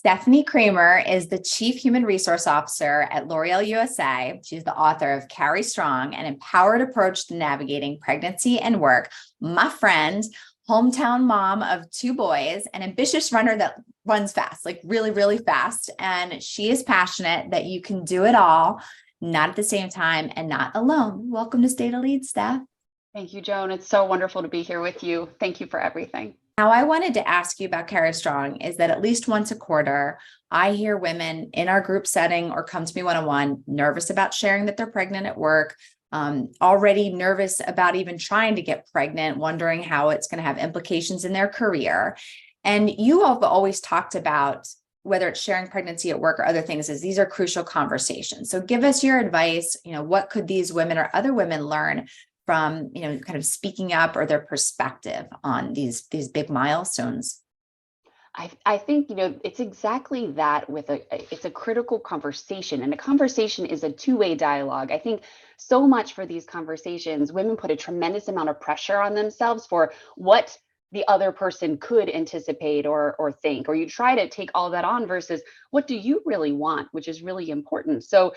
Stephanie Kramer is the Chief Human Resource Officer at L'Oreal USA. She's the author of Carry Strong, an empowered approach to navigating pregnancy and work. My friend, hometown mom of two boys, an ambitious runner that runs fast, like really, really fast. And she is passionate that you can do it all, not at the same time and not alone. Welcome to Stay to Lead, Steph. Thank you, Joan. It's so wonderful to be here with you. Thank you for everything. Now, I wanted to ask you about Carry Strong is that at least once a quarter, I hear women in our group setting or come to me one-on-one nervous about sharing that they're pregnant at work, already nervous about even trying to get pregnant, wondering how it's going to have implications in their career. And you have always talked about whether it's sharing pregnancy at work or other things, is these are crucial conversations. So give us your advice, what could these women or other women learn from, kind of speaking up or their perspective on these big milestones? I think, it's exactly that it's a critical conversation, and a conversation is a two-way dialogue. I think so much for these conversations, women put a tremendous amount of pressure on themselves for what the other person could anticipate or think, or you try to take all that on versus what do you really want, which is really important. So,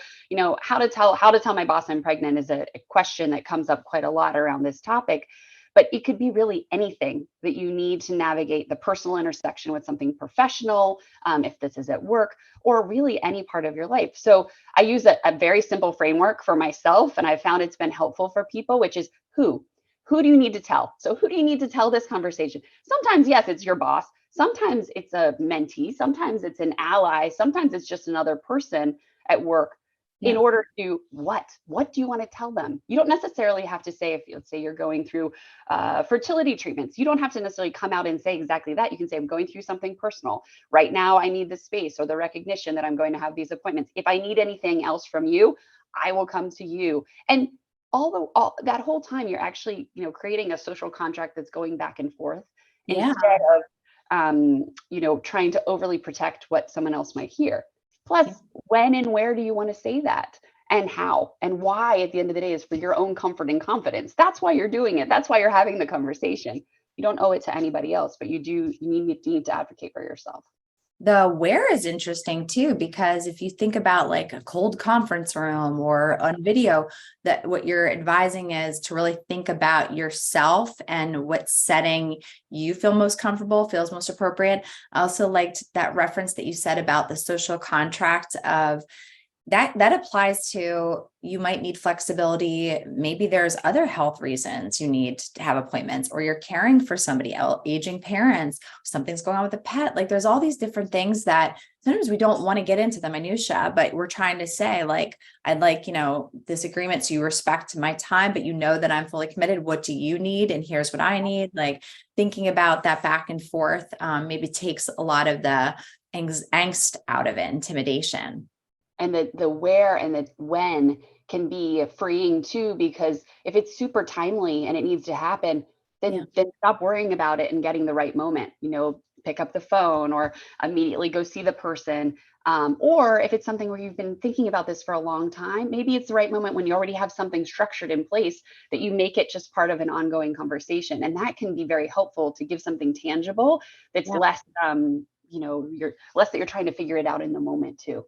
how to tell my boss I'm pregnant is a question that comes up quite a lot around this topic. But it could be really anything that you need to navigate the personal intersection with something professional, if this is at work, or really any part of your life. So I use a very simple framework for myself, and I found it's been helpful for people, which is who. Who do you need to tell? So who do you need to tell this conversation? Sometimes, yes, it's your boss. Sometimes it's a mentee. Sometimes it's an ally. Sometimes it's just another person at work. In order to what do you want to tell them? You don't necessarily have to say, if let's say you're going through fertility treatments, you don't have to necessarily come out and say exactly that. You can say, I'm going through something personal right now. I need the space or the recognition that I'm going to have these appointments. If I need anything else from you, I will come to you. And all that whole time, you're actually, creating a social contract that's going back and forth instead of, trying to overly protect what someone else might hear. Plus, when and where do you want to say that? And how and why at the end of the day is for your own comfort and confidence. That's why you're doing it. That's why you're having the conversation. You don't owe it to anybody else, but you need to advocate for yourself. The where is interesting too, because if you think about like a cold conference room or on video, that what you're advising is to really think about yourself and what setting you feel most comfortable, feels most appropriate. I also liked that reference that you said about the social contract of that applies to, you might need flexibility. Maybe there's other health reasons you need to have appointments, or you're caring for somebody else, aging parents, something's going on with a pet. Like there's all these different things that sometimes we don't want to get into the minutia, but we're trying to say like, I'd like, this agreement. So you respect my time, but that I'm fully committed. What do you need? And here's what I need. Like thinking about that back and forth, maybe takes a lot of the angst out of it, intimidation. And the where and the when can be freeing too, because if it's super timely and it needs to happen, then stop worrying about it and getting the right moment. Pick up the phone or immediately go see the person. Or if it's something where you've been thinking about this for a long time, maybe it's the right moment when you already have something structured in place that you make it just part of an ongoing conversation. And that can be very helpful to give something tangible that's less, you're less that you're trying to figure it out in the moment too.